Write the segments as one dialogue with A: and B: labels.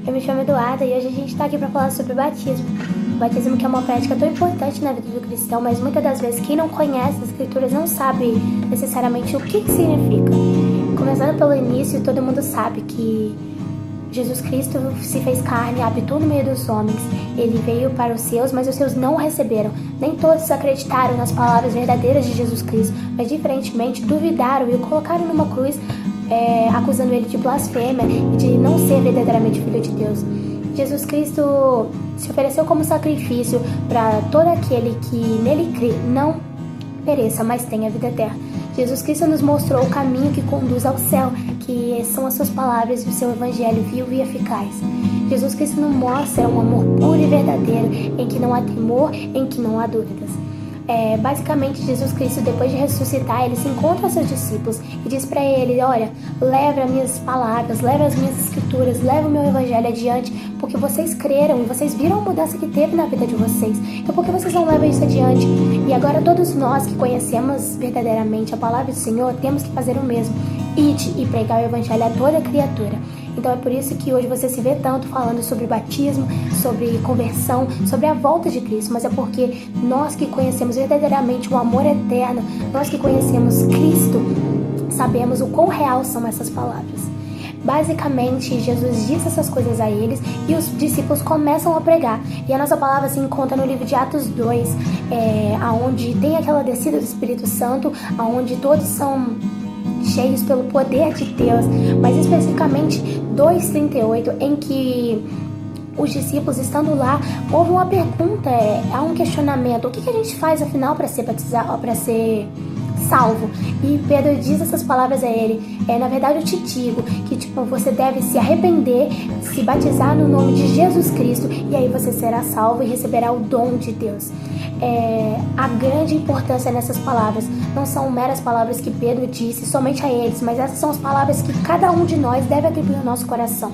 A: Eu me chamo Eduarda e hoje a gente está aqui para falar sobre o batismo. O batismo que é uma prática tão importante na vida do cristão, mas muitas das vezes quem não conhece as escrituras não sabe necessariamente o que significa. Começando pelo início, todo mundo sabe que Jesus Cristo se fez carne, habitou no meio dos homens. Ele veio para os seus, mas os seus não o receberam. Nem todos acreditaram nas palavras verdadeiras de Jesus Cristo, mas diferentemente duvidaram e o colocaram numa cruz, acusando ele de blasfêmia e de não ser verdadeiramente filho de Deus. Jesus Cristo se ofereceu como sacrifício para todo aquele que nele crê, não pereça, mas tenha vida eterna. Jesus Cristo nos mostrou o caminho que conduz ao céu, que são as suas palavras e o seu evangelho vivo e eficaz. Jesus Cristo nos mostra um amor puro e verdadeiro, em que não há temor, em que não há dúvidas. Basicamente, Jesus Cristo, depois de ressuscitar, ele se encontra com seus discípulos e diz para ele: olha, leve as minhas palavras, leve as minhas escrituras, leve o meu evangelho adiante, porque vocês creram e vocês viram a mudança que teve na vida de vocês. Então por que vocês não levam isso adiante? E agora todos nós que conhecemos verdadeiramente a palavra do Senhor, temos que fazer o mesmo: ide e pregar o evangelho a toda criatura. Então é por isso que hoje você se vê tanto falando sobre batismo, sobre conversão, sobre a volta de Cristo, mas é porque nós que conhecemos verdadeiramente o amor eterno, nós que conhecemos Cristo, sabemos o quão real são essas palavras. Basicamente, Jesus disse essas coisas a eles e os discípulos começam a pregar. E a nossa palavra se encontra no livro de Atos 2, onde tem aquela descida do Espírito Santo, onde todos são cheios pelo poder de Deus, mas especificamente 2:38, em que os discípulos, estando lá, houve uma pergunta, há um questionamento: o que a gente faz afinal para ser batizado, para ser salvo? E Pedro diz essas palavras a ele: na verdade eu te digo que você deve se arrepender, se batizar no nome de Jesus Cristo, e aí você será salvo e receberá o dom de Deus. A grande importância nessas palavras não são meras palavras que Pedro disse somente a eles, mas essas são as palavras que cada um de nós deve atribuir ao nosso coração.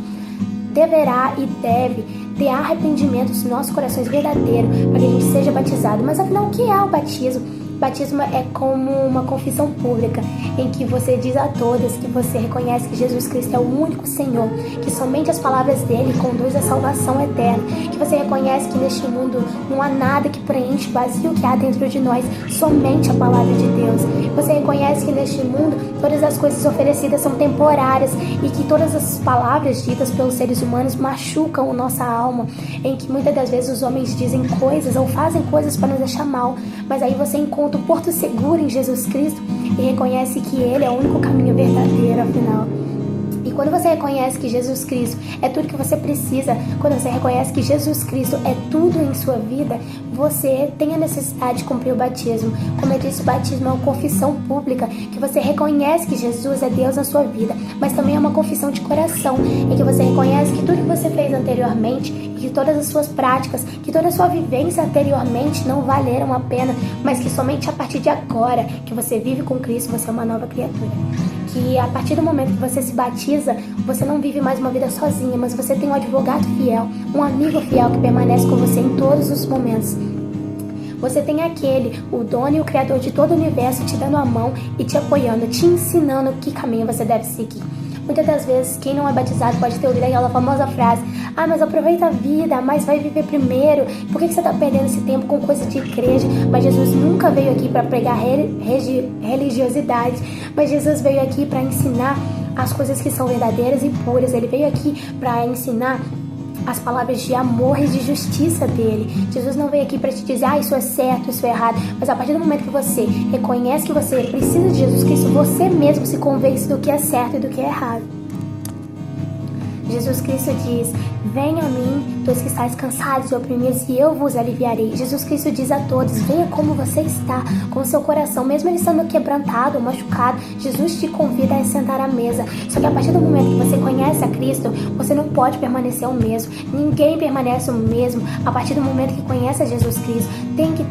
A: Deverá e deve ter arrependimento nos nossos corações verdadeiro para que a gente seja batizado. Mas afinal, o que é o batismo? Batismo é como uma confissão pública, em que você diz a todas que você reconhece que Jesus Cristo é o único Senhor, que somente as palavras dele conduzem à salvação eterna, que você reconhece que neste mundo não há nada que preenche o vazio que há dentro de nós, somente a palavra de Deus. Você reconhece que neste mundo todas as coisas oferecidas são temporárias e que todas as palavras ditas pelos seres humanos machucam a nossa alma, em que muitas das vezes os homens dizem coisas ou fazem coisas para nos deixar mal, mas aí você encontra o porto seguro em Jesus Cristo e reconhece que Ele é o único caminho verdadeiro, afinal. E quando você reconhece que Jesus Cristo é tudo que você precisa, quando você reconhece que Jesus Cristo é tudo em sua vida, você tem a necessidade de cumprir o batismo. Como eu disse, o batismo é uma confissão pública, que você reconhece que Jesus é Deus na sua vida, mas também é uma confissão de coração, em que você reconhece que tudo que você fez anteriormente, que todas as suas práticas, que toda a sua vivência anteriormente não valeram a pena, mas que somente a partir de agora que você vive com Cristo, você é uma nova criatura. Que a partir do momento que você se batiza, você não vive mais uma vida sozinha, mas você tem um advogado fiel, um amigo fiel que permanece com você em todos os momentos. Você tem aquele, o dono e o criador de todo o universo, te dando a mão e te apoiando, te ensinando que caminho você deve seguir. Muitas das vezes, quem não é batizado pode ter ouvido aquela famosa frase: ah, mas aproveita a vida, mas vai viver primeiro. Por que você está perdendo esse tempo com coisa de igreja? Mas Jesus nunca veio aqui para pregar religiosidade, mas Jesus veio aqui para ensinar as coisas que são verdadeiras e puras. Ele veio aqui para ensinar as palavras de amor e de justiça dele. Jesus não veio aqui para te dizer: isso é certo, isso é errado, mas a partir do momento que você reconhece que você precisa de Jesus Cristo, você mesmo se convence do que é certo e do que é errado. Jesus Cristo diz: venham a mim, todos que estáis cansados e oprimidos, e eu vos aliviarei. Jesus Cristo diz a todos: venha como você está, com o seu coração, mesmo ele estando quebrantado ou machucado. Jesus te convida a sentar à mesa. Só que a partir do momento que você conhece a Cristo, você não pode permanecer o mesmo. Ninguém permanece o mesmo. A partir do momento que conhece a Jesus Cristo, tem que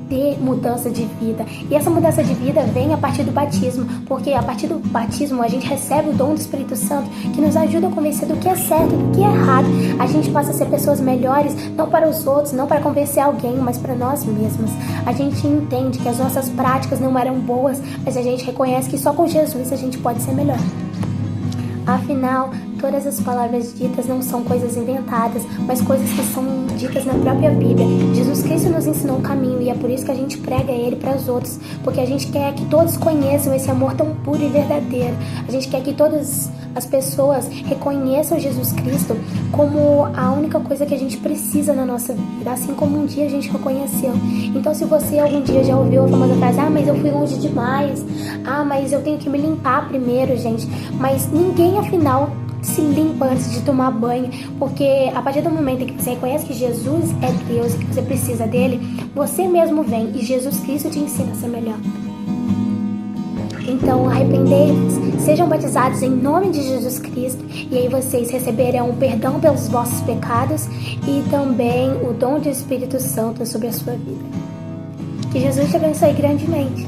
A: ter mudança de vida. E essa mudança de vida vem a partir do batismo, porque a partir do batismo a gente recebe o dom do Espírito Santo, que nos ajuda a convencer do que é certo e do que é errado. A gente passa a ser pessoas melhores, não para os outros, não para convencer alguém, mas para nós mesmos. A gente entende que as nossas práticas não eram boas, mas a gente reconhece que só com Jesus a gente pode ser melhor. Afinal, Todas as palavras ditas não são coisas inventadas, mas coisas que são ditas na própria Bíblia. Jesus Cristo nos ensinou um caminho e é por isso que a gente prega ele para os outros, porque a gente quer que todos conheçam esse amor tão puro e verdadeiro. A gente quer que todas as pessoas reconheçam Jesus Cristo como a única coisa que a gente precisa na nossa vida, assim como um dia a gente reconheceu. Então, se você algum dia já ouviu a famosa frase, mas eu fui longe demais, mas eu tenho que me limpar primeiro, gente, mas ninguém afinal se limpa antes de tomar banho, porque a partir do momento em que você reconhece que Jesus é Deus e que você precisa dele, você mesmo vem e Jesus Cristo te ensina a ser melhor. Então, arrependei-vos, sejam batizados em nome de Jesus Cristo, e aí vocês receberão o perdão pelos vossos pecados e também o dom do Espírito Santo sobre a sua vida. Que Jesus te abençoe grandemente.